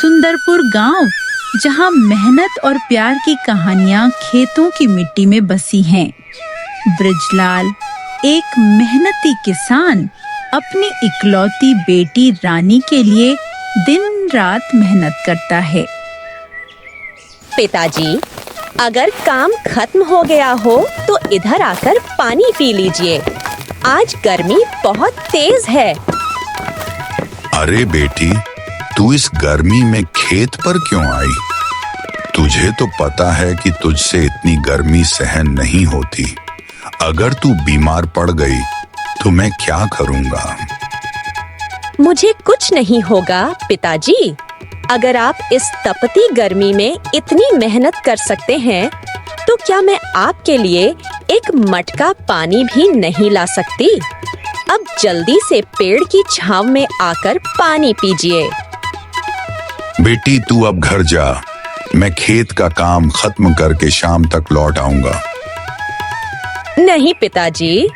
सुंदरपुर गांव, जहां मेहनत और प्यार की कहानियां खेतों की मिट्टी में बसी हैं। बृजलाल, एक मेहनती किसान, अपनी इकलौती बेटी रानी के लिए दिन रात मेहनत करता है। पिताजी, अगर काम खत्म हो गया हो तो इधर आकर पानी पी लीजिए। आज गर्मी बहुत तेज है। अरे बेटी, तू इस गर्मी में खेत पर क्यों आई? तुझे तो पता है कि तुझसे इतनी गर्मी सहन नहीं होती। अगर तू बीमार पड़ गई तो मैं क्या करूंगा? मुझे कुछ नहीं होगा पिताजी। अगर आप इस तपती गर्मी में इतनी मेहनत कर सकते हैं, तो क्या मैं आपके लिए एक मटका पानी भी नहीं ला सकती? अब जल्दी से पेड़ की छांव में आकर पानी पीजिए। बेटी, तू अब घर जा। मैं खेत का काम खत्म करके शाम तक लौट आऊंगा। नहीं पिताजी,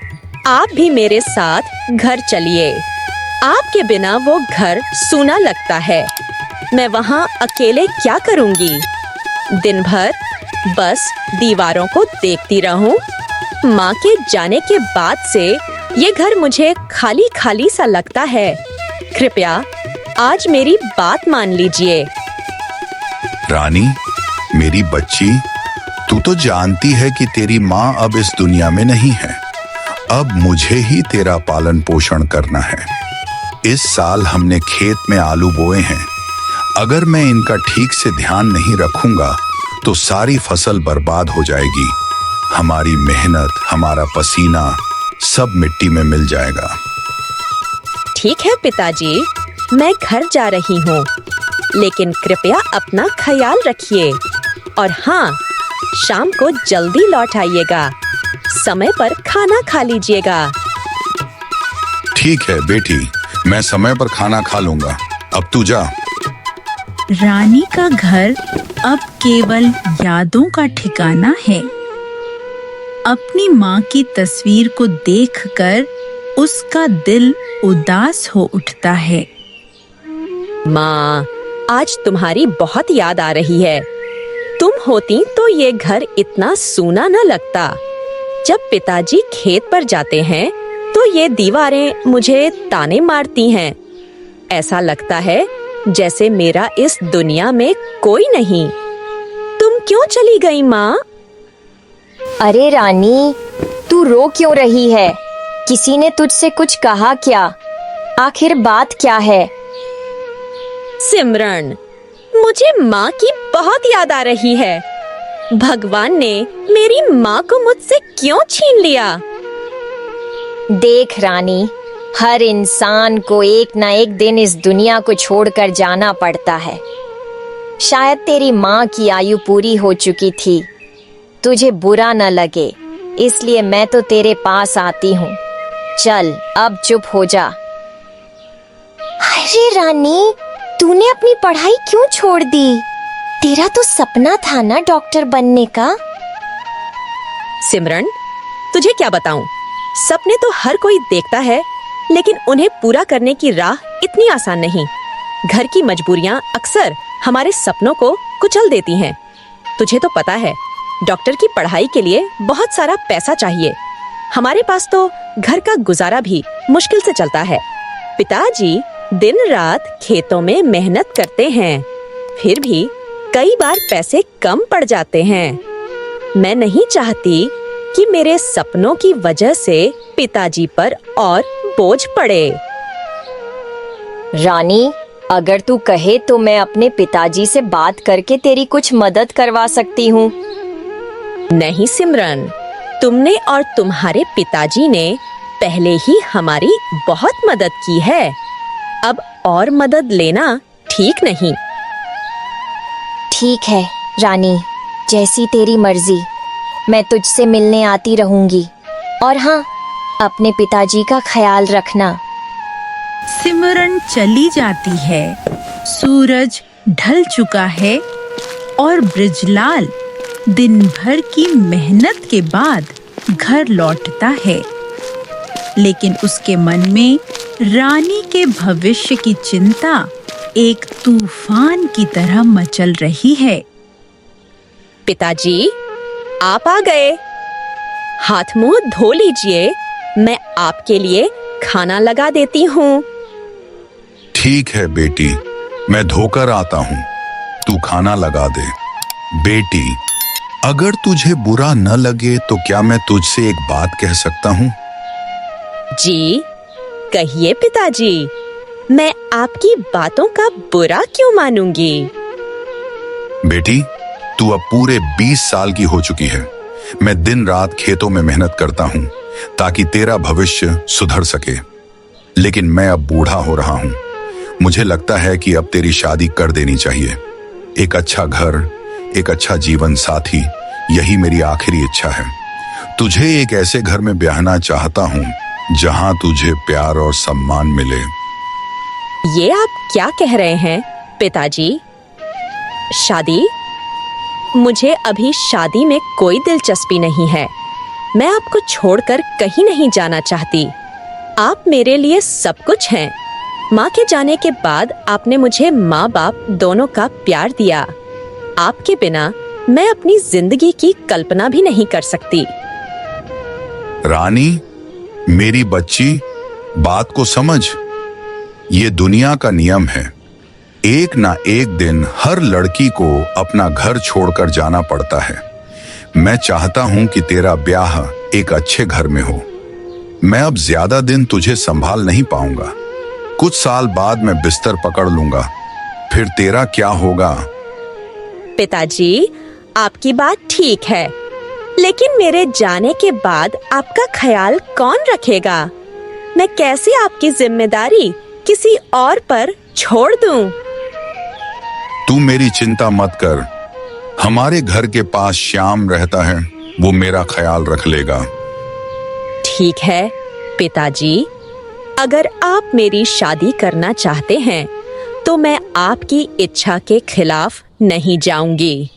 आप भी मेरे साथ घर चलिए। आपके बिना वो घर सूना लगता है। मैं वहाँ अकेले क्या करूँगी? दिन भर बस दीवारों को देखती रहूं। माँ के जाने के बाद से ये घर मुझे खाली खाली सा लगता है। कृपया आज मेरी बात मान लीजिए। रानी, मेरी बच्ची, तू तो जानती है कि तेरी माँ अब इस दुनिया में नहीं है। अब मुझे ही तेरा पालन पोषण करना है। इस साल हमने खेत में आलू बोए हैं। अगर मैं इनका ठीक से ध्यान नहीं रखूंगा तो सारी फसल बर्बाद हो जाएगी। हमारी मेहनत, हमारा पसीना सब मिट्टी में मिल जाएगा। ठीक है पिताजी, मैं घर जा रही हूँ, लेकिन कृपया अपना ख्याल रखिए। और हाँ, शाम को जल्दी लौट आइएगा। समय पर खाना खा लीजिएगा। ठीक है बेटी, मैं समय पर खाना खा लूंगा। अब तू जा। रानी का घर अब केवल यादों का ठिकाना है। अपनी माँ की तस्वीर को देखकर उसका दिल उदास हो उठता है। माँ, आज तुम्हारी बहुत याद आ रही है। तुम होती तो ये घर इतना सूना न लगता। जब पिताजी खेत पर जाते हैं तो ये दीवारें मुझे ताने मारती हैं। ऐसा लगता है जैसे मेरा इस दुनिया में कोई नहीं। तुम क्यों चली गई माँ? अरे रानी, तू रो क्यों रही है? किसी ने तुझसे कुछ कहा क्या? आखिर बात क्या है? सिमरन, मुझे माँ की बहुत याद आ रही है। भगवान ने मेरी माँ को मुझसे क्यों छीन लिया? देख रानी, हर इंसान को एक ना एक दिन इस दुनिया को छोड़कर जाना पड़ता है। शायद तेरी माँ की आयु पूरी हो चुकी थी। तुझे बुरा न लगे, इसलिए मैं तो तेरे पास आती हूँ। चल, अब चुप हो जा। अरे रानी, तूने अपनी पढ़ाई क्यों छोड़ दी? तेरा तो सपना था ना डॉक्टर बनने का। सिमरन, तुझे क्या बताऊं? सपने तो हर कोई देखता है, लेकिन उन्हें पूरा करने की राह इतनी आसान नहीं। घर की मजबूरियां अक्सर हमारे सपनों को कुचल देती हैं। तुझे तो पता है, डॉक्टर की पढ़ाई के लिए बहुत सारा पैसा चाहिए। हमारे पास तो घर का गुजारा भी मुश्किल से चलता है। पिताजी दिन रात खेतों में मेहनत करते हैं, फिर भी कई बार पैसे कम पड़ जाते हैं। मैं नहीं चाहती कि मेरे सपनों की वजह से पिताजी पर और बोझ पड़े। रानी, अगर तू कहे तो मैं अपने पिताजी से बात करके तेरी कुछ मदद करवा सकती हूँ। नहीं सिमरन, तुमने और तुम्हारे पिताजी ने पहले ही हमारी बहुत मदद की है। अब और मदद लेना ठीक नहीं। ठीक है रानी, जैसी तेरी मर्जी। मैं तुझसे मिलने आती रहूंगी। और हाँ, अपने पिताजी का ख्याल रखना। सिमरन चली जाती है। सूरज ढल चुका है और बृजलाल दिन भर की मेहनत के बाद घर लौटता है, लेकिन उसके मन में रानी के भविष्य की चिंता एक तूफान की तरह मचल रही है। पिताजी, आप आ गए। हाथ मुंह धो लीजिए, मैं आपके लिए खाना लगा देती हूँ। ठीक है बेटी, मैं धोकर आता हूँ, तू खाना लगा दे। बेटी, अगर तुझे बुरा न लगे तो क्या मैं तुझसे एक बात कह सकता हूँ? जी, कहिए पिताजी, मैं आपकी बातों का बुरा क्यों मानूंगी? बेटी, तू अब पूरे 20 साल की हो चुकी है। मैं दिन रात खेतों में मेहनत करता हूँ ताकि तेरा भविष्य सुधर सके। लेकिन मैं अब बूढ़ा हो रहा हूँ। मुझे लगता है कि अब तेरी शादी कर देनी चाहिए। एक अच्छा घर, एक अच्छा जीवन साथी, यही मेरी आखिरी इच्छा है। तुझे एक ऐसे घर में ब्याहना चाहता हूँ जहाँ तुझे प्यार और सम्मान मिले। ये आप क्या कह रहे हैं पिताजी? शादी? मुझे अभी शादी में कोई दिलचस्पी नहीं है। मैं आपको छोड़कर कहीं नहीं जाना चाहती। आप मेरे लिए सब कुछ हैं। माँ के जाने के बाद आपने मुझे माँ बाप दोनों का प्यार दिया। आपके बिना मैं अपनी जिंदगी की कल्पना भी नहीं कर सकती। रानी, मेरी बच्ची, बात को समझ। ये दुनिया का नियम है। एक ना एक दिन हर लड़की को अपना घर छोड़कर जाना पड़ता है। मैं चाहता हूं कि तेरा ब्याह एक अच्छे घर में हो। मैं अब ज्यादा दिन तुझे संभाल नहीं पाऊंगा। कुछ साल बाद मैं बिस्तर पकड़ लूंगा। फिर तेरा क्या होगा? पिताजी, आपकी बात ठीक है, लेकिन मेरे जाने के बाद आपका ख्याल कौन रखेगा? मैं कैसे आपकी जिम्मेदारी किसी और पर छोड़ दूं? तू मेरी चिंता मत कर। हमारे घर के पास श्याम रहता है, वो मेरा ख्याल रख लेगा। ठीक है पिताजी, अगर आप मेरी शादी करना चाहते हैं तो मैं आपकी इच्छा के खिलाफ नहीं जाऊंगी।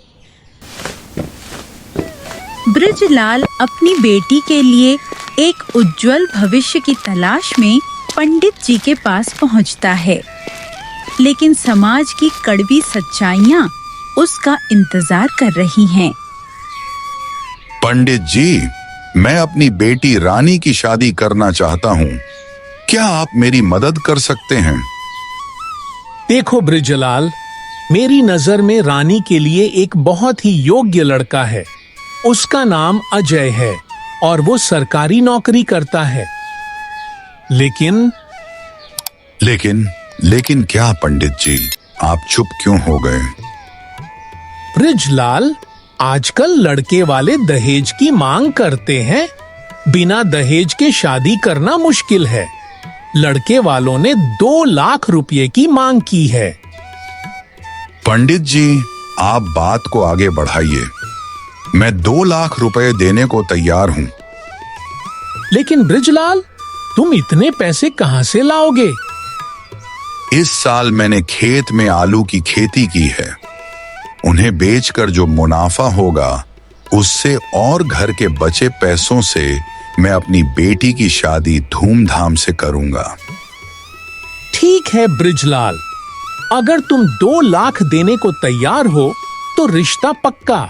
ब्रिजलाल अपनी बेटी के लिए एक उज्जवल भविष्य की तलाश में पंडित जी के पास पहुंचता है, लेकिन समाज की कड़वी सच्चाइयां उसका इंतजार कर रही हैं। पंडित जी, मैं अपनी बेटी रानी की शादी करना चाहता हूँ। क्या आप मेरी मदद कर सकते हैं? देखो ब्रिजलाल, मेरी नजर में रानी के लिए एक बहुत ही योग्य लड़का है। उसका नाम अजय है और वो सरकारी नौकरी करता है। लेकिन क्या पंडित जी, आप चुप क्यों हो गए? ब्रिजलाल, आजकल लड़के वाले दहेज की मांग करते हैं। बिना दहेज के शादी करना मुश्किल है। लड़के वालों ने 2 लाख रुपए की मांग की है। पंडित जी, आप बात को आगे बढ़ाइए। मैं 2 लाख रुपए देने को तैयार हूँ। लेकिन ब्रिजलाल, तुम इतने पैसे कहां से लाओगे? इस साल मैंने खेत में आलू की खेती की है। उन्हें बेचकर जो मुनाफा होगा, उससे और घर के बचे पैसों से मैं अपनी बेटी की शादी धूमधाम से करूंगा। ठीक है ब्रिजलाल, अगर तुम 2 लाख देने को तैयार हो तो रिश्ता पक्का।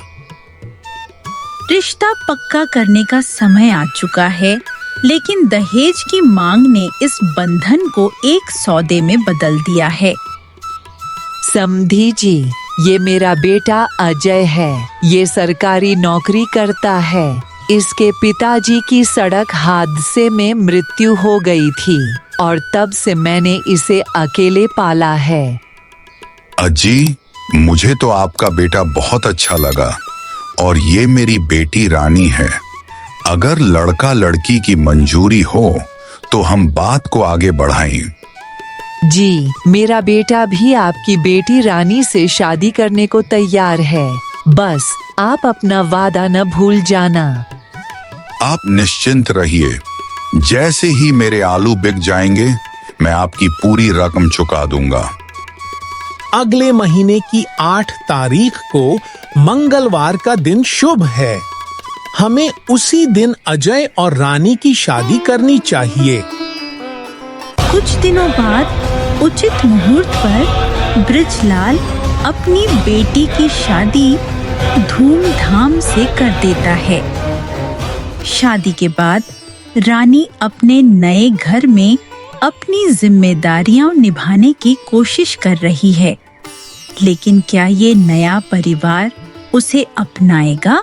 रिश्ता पक्का करने का समय आ चुका है, लेकिन दहेज की मांग ने इस बंधन को एक सौदे में बदल दिया है। समधी जी, ये मेरा बेटा अजय है। ये सरकारी नौकरी करता है। इसके पिताजी की सड़क हादसे में मृत्यु हो गई थी और तब से मैंने इसे अकेले पाला है। अजी, मुझे तो आपका बेटा बहुत अच्छा लगा और ये मेरी बेटी रानी है। अगर लड़का लड़की की मंजूरी हो तो हम बात को आगे बढ़ाएं। जी, मेरा बेटा भी आपकी बेटी रानी से शादी करने को तैयार है। बस आप अपना वादा न भूल जाना। आप निश्चिंत रहिए। जैसे ही मेरे आलू बिक जाएंगे, मैं आपकी पूरी रकम चुका दूंगा। अगले महीने की 8 तारीख को मंगलवार का दिन शुभ है। हमें उसी दिन अजय और रानी की शादी करनी चाहिए। कुछ दिनों बाद उचित मुहूर्त पर ब्रिजलाल अपनी बेटी की शादी धूमधाम से कर देता है। शादी के बाद रानी अपने नए घर में अपनी जिम्मेदारियां निभाने की कोशिश कर रही है, लेकिन क्या ये नया परिवार उसे अपनाएगा?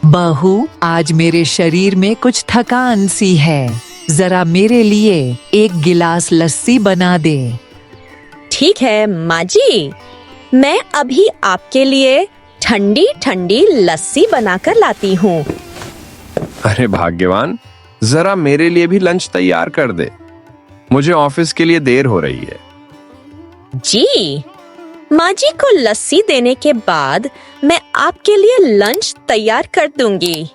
बहू, आज मेरे शरीर में कुछ थकान सी है, जरा मेरे लिए एक गिलास लस्सी बना दे। ठीक है माँ जी, मैं अभी आपके लिए ठंडी ठंडी लस्सी बनाकर लाती हूँ। अरे भाग्यवान, जरा मेरे लिए भी लंच तैयार कर दे, मुझे ऑफिस के लिए देर हो रही है। जी, माँ जी को लस्सी देने के बाद मैं आपके लिए लंच तैयार कर दूंगी।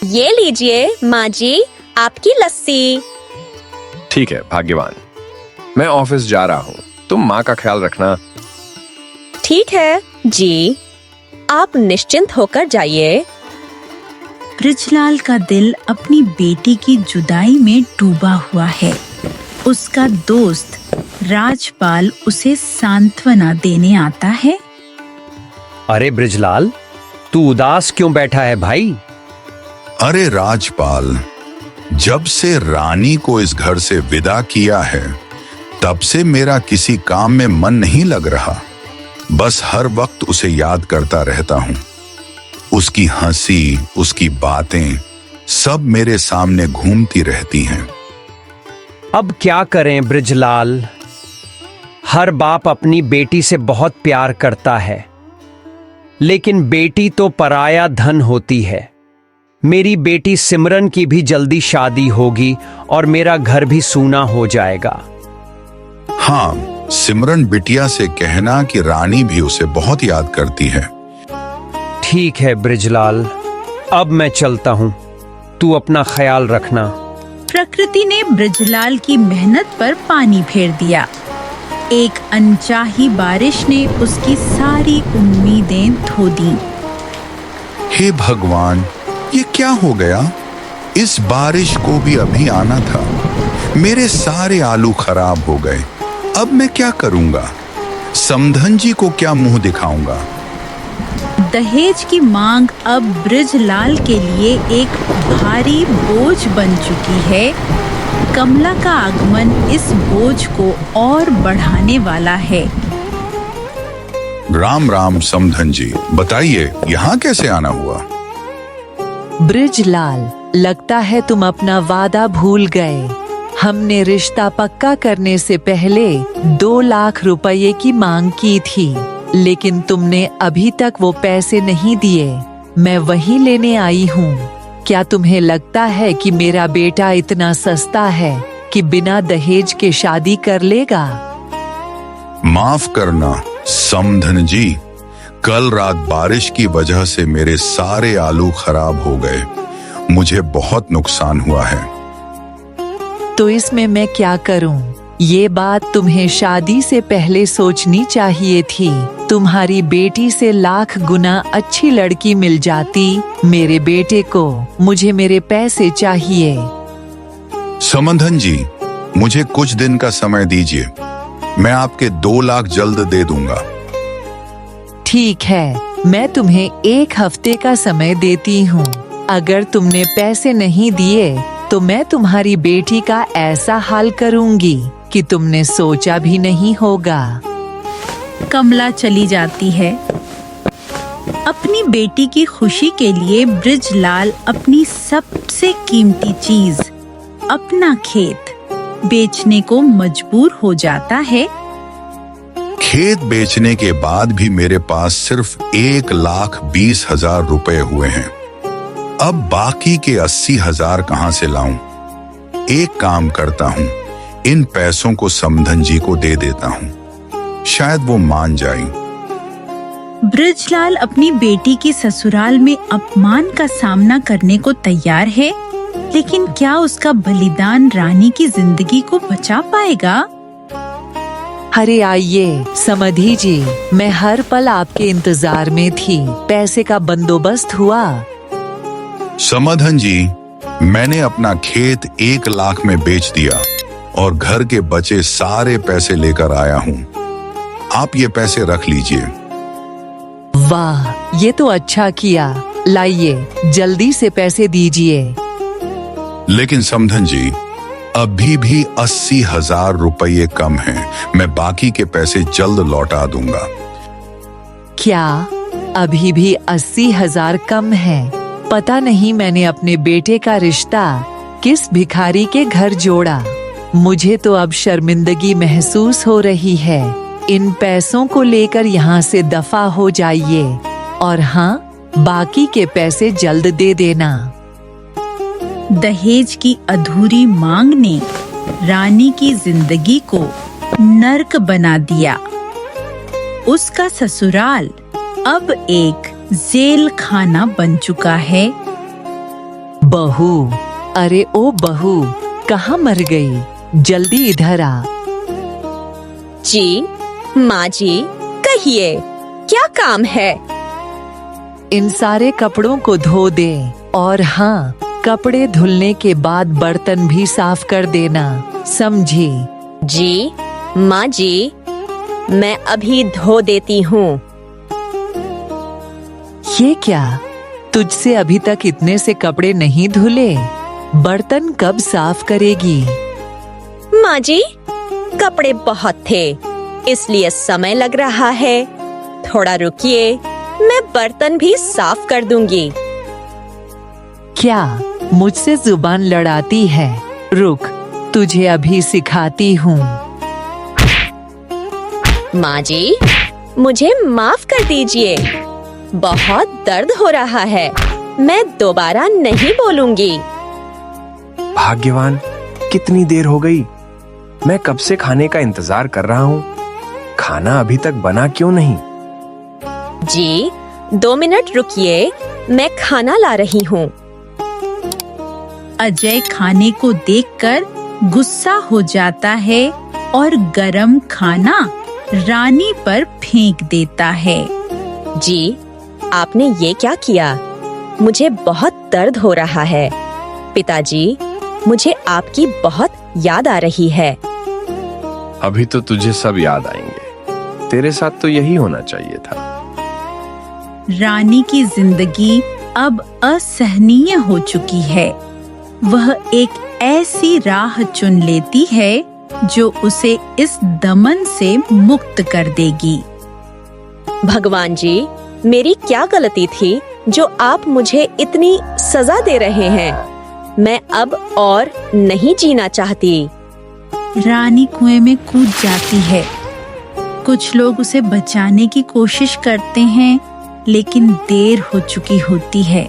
ये लीजिए माँ जी, आपकी लस्सी। ठीक है भाग्यवान, मैं ऑफिस जा रहा हूँ, तुम माँ का ख्याल रखना। ठीक है जी, आप निश्चिंत होकर जाइए। ब्रिजलाल का दिल अपनी बेटी की जुदाई में डूबा हुआ है। उसका दोस्त राजपाल उसे सांत्वना देने आता है। अरे ब्रिजलाल, तू उदास क्यों बैठा है भाई? अरे राजपाल, जब से रानी को इस घर से विदा किया है, तब से मेरा किसी काम में मन नहीं लग रहा। बस हर वक्त उसे याद करता रहता हूँ। उसकी हंसी, उसकी बातें सब मेरे सामने घूमती रहती हैं। अब क्या करें ब्रिजलाल, हर बाप अपनी बेटी से बहुत प्यार करता है, लेकिन बेटी तो पराया धन होती है। मेरी बेटी सिमरन की भी जल्दी शादी होगी और मेरा घर भी सूना हो जाएगा। हाँ, सिमरन बिटिया से कहना कि रानी भी उसे बहुत याद करती है। ठीक है ब्रिजलाल, अब मैं चलता हूँ, तू अपना ख्याल रखना। प्रकृति ने ब्रिजलाल की मेहनत पर पानी फेर दिया। एक अनचाही बारिश ने उसकी सारी उम्मीदें धो दी। हे भगवान, ये क्या हो गया? इस बारिश को भी अभी आना था। मेरे सारे आलू खराब हो गए। अब मैं क्या करूंगा? समधन जी को क्या मुंह दिखाऊंगा? दहेज की मांग अब ब्रिजलाल के लिए एक भारी बोझ बन चुकी है। कमला का आगमन इस बोझ को और बढ़ाने वाला है। राम राम समधन जी, बताइए यहाँ कैसे आना हुआ? ब्रिजलाल, लगता है तुम अपना वादा भूल गए। हमने रिश्ता पक्का करने से पहले 2 लाख रुपए की मांग की थी, लेकिन तुमने अभी तक वो पैसे नहीं दिए। मैं वही लेने आई हूँ। क्या तुम्हें लगता है कि मेरा बेटा इतना सस्ता है कि बिना दहेज के शादी कर लेगा? माफ करना समधन जी, कल रात बारिश की वजह से मेरे सारे आलू खराब हो गए। मुझे बहुत नुकसान हुआ है। तो इसमें मैं क्या करूं? ये बात तुम्हें शादी से पहले सोचनी चाहिए थी। तुम्हारी बेटी से लाख गुना अच्छी लड़की मिल जाती। मेरे बेटे को, मुझे मेरे पैसे चाहिए। समधन जी, मुझे कुछ दिन का समय दीजिए, मैं आपके 2 लाख जल्द दे दूंगा। ठीक है, मैं तुम्हें 1 हफ्ते का समय देती हूँ। अगर तुमने पैसे नहीं दिए तो मैं तुम्हारी बेटी का ऐसा हाल करूंगी कि तुमने सोचा भी नहीं होगा। कमला चली जाती है। अपनी बेटी की खुशी के लिए ब्रिजलाल अपनी सबसे कीमती चीज, अपना खेत, बेचने को मजबूर हो जाता है। खेत बेचने के बाद भी मेरे पास सिर्फ 1,20,000 रुपए हुए हैं। अब बाकी के 80,000 कहां से लाऊं? एक काम करता हूं, इन पैसों को समधन जी को दे देता हूं, शायद वो मान जाएं। ब्रिजलाल अपनी बेटी की ससुराल में अपमान का सामना करने को तैयार है, लेकिन क्या उसका बलिदान रानी की जिंदगी को बचा पाएगा? अरे आइए समधी जी, मैं हर पल आपके इंतजार में थी। पैसे का बंदोबस्त हुआ? समधन जी, मैंने अपना खेत 1 लाख में बेच दिया और घर के बचे सारे पैसे लेकर आया हूँ। आप ये पैसे रख लीजिए। वाह, ये तो अच्छा किया। लाइए, जल्दी से पैसे दीजिए। लेकिन समधन जी, अभी भी 80,000 रुपये कम हैं। मैं बाकी के पैसे जल्द लौटा दूंगा। क्या अभी भी 80,000 कम है? पता नहीं मैंने अपने बेटे का रिश्ता किस भिखारी के घर जोड़ा। मुझे तो अब शर्मिंदगी महसूस हो रही है। इन पैसों को लेकर यहाँ से दफा हो जाइए और हाँ, बाकी के पैसे जल्द दे देना। दहेज की अधूरी मांग ने रानी की जिंदगी को नर्क बना दिया। उसका ससुराल अब एक जेल खाना बन चुका है। बहू, अरे ओ बहू, कहाँ मर गई? जल्दी इधर आ। जी, माँ जी, कहिए, क्या काम है? इन सारे कपड़ों को धो दे और हाँ, कपड़े धुलने के बाद बर्तन भी साफ कर देना, समझी? जी, माँ जी, मैं अभी धो देती हूँ। ये क्या? तुझसे अभी तक इतने से कपड़े नहीं धुले? बर्तन कब साफ करेगी? माँ जी, कपड़े बहुत थे, इसलिए समय लग रहा है। थोड़ा रुकिए, मैं बर्तन भी साफ कर दूंगी। क्या मुझसे जुबान लड़ाती है? रुक, तुझे अभी सिखाती हूँ। माँ जी, मुझे माफ कर दीजिए। बहुत दर्द हो रहा है, मैं दोबारा नहीं बोलूंगी। भाग्यवान, कितनी देर हो गई? मैं कब से खाने का इंतजार कर रहा हूँ। खाना अभी तक बना क्यों नहीं? जी, 2 मिनट रुकिए, मैं खाना ला रही हूँ। अजय खाने को देखकर गुस्सा हो जाता है और गरम खाना रानी पर फेंक देता है। जी, आपने ये क्या किया? मुझे बहुत दर्द हो रहा है। पिताजी, मुझे आपकी बहुत याद आ रही है। अभी तो तुझे सब याद आएंगे। तेरे साथ तो यही होना चाहिए था। रानी की जिंदगी अब असहनीय हो चुकी है। वह एक ऐसी राह चुन लेती है जो उसे इस दमन से मुक्त कर देगी। भगवान जी, मेरी क्या गलती थी जो आप मुझे इतनी सजा दे रहे हैं? मैं अब और नहीं जीना चाहती। रानी कुएं में कूद जाती है। कुछ लोग उसे बचाने की कोशिश करते हैं, लेकिन देर हो चुकी होती है।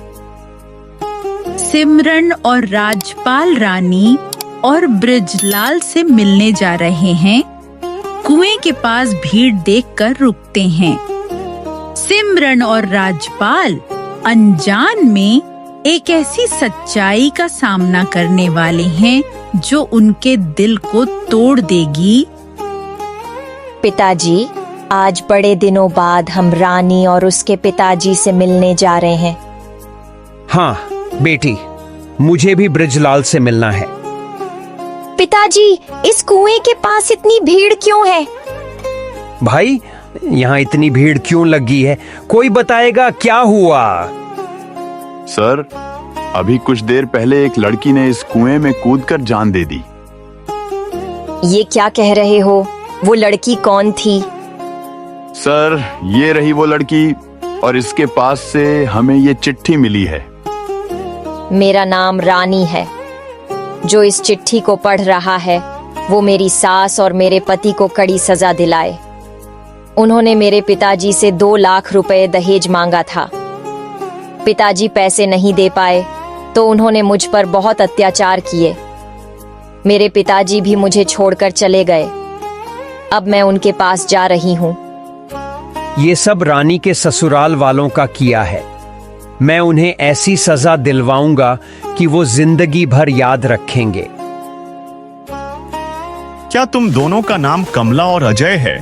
सिमरन और राजपाल रानी और ब्रिजलाल से मिलने जा रहे हैं। कुएं के पास भीड़ देखकर रुकते हैं। सिमरन और राजपाल अनजान में एक ऐसी सच्चाई का सामना करने वाले हैं जो उनके दिल को तोड़ देगी। पिताजी, आज बड़े दिनों बाद हम रानी और उसके पिताजी से मिलने जा रहे हैं। हाँ बेटी, मुझे भी ब्रिजलाल से मिलना है। पिताजी, इस कुएं के पास इतनी भीड़ क्यों है? भाई, यहाँ इतनी भीड़ क्यों लगी है? कोई बताएगा क्या हुआ? सर, अभी कुछ देर पहले एक लड़की ने इस कुएं में कूदकर जान दे दी। ये क्या कह रहे हो? वो लड़की कौन थी? सर, ये रही वो लड़की और इसके पास से हमें ये चिट्ठी मिली है। मेरा नाम रानी है। जो इस चिट्ठी को पढ़ रहा है वो मेरी सास और मेरे पति को कड़ी सजा दिलाए। उन्होंने मेरे पिताजी से 2 लाख रुपए दहेज मांगा था। पिताजी पैसे नहीं दे पाए तो उन्होंने मुझ पर बहुत अत्याचार किए। मेरे पिताजी भी मुझे छोड़कर चले गए। अब मैं उनके पास जा रही हूँ। ये सब रानी के ससुराल वालों का किया है। मैं उन्हें ऐसी सजा दिलवाऊंगा कि वो जिंदगी भर याद रखेंगे। क्या तुम दोनों का नाम कमला और अजय है?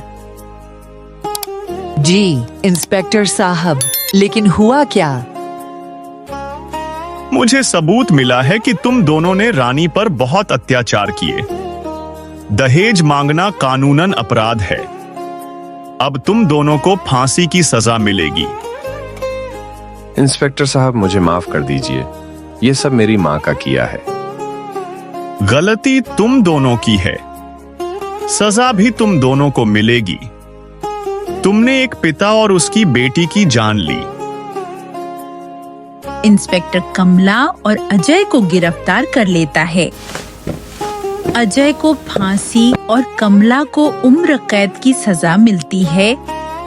जी इंस्पेक्टर साहब, लेकिन हुआ क्या? मुझे सबूत मिला है कि तुम दोनों ने रानी पर बहुत अत्याचार किए। दहेज मांगना कानूनन अपराध है। अब तुम दोनों को फांसी की सजा मिलेगी। इंस्पेक्टर साहब, मुझे माफ कर दीजिए, ये सब मेरी माँ का किया है। गलती तुम दोनों की है, सजा भी तुम दोनों को मिलेगी। तुमने एक पिता और उसकी बेटी की जान ली। इंस्पेक्टर कमला और अजय को गिरफ्तार कर लेता है। अजय को फांसी और कमला को उम्र कैद की सजा मिलती है।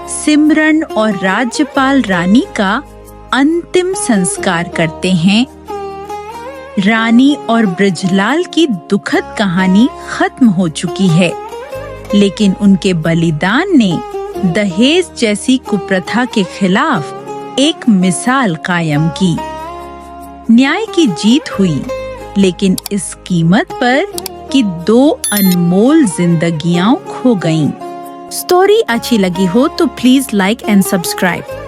सिमरन और राज्यपाल रानी का अंतिम संस्कार करते हैं। रानी और ब्रजलाल की दुखद कहानी खत्म हो चुकी है, लेकिन उनके बलिदान ने दहेज जैसी कुप्रथा के खिलाफ एक मिसाल कायम की। न्याय की जीत हुई, लेकिन इस कीमत पर कि 2 अनमोल जिंदगियां खो गईं। स्टोरी अच्छी लगी हो तो प्लीज लाइक एंड सब्सक्राइब।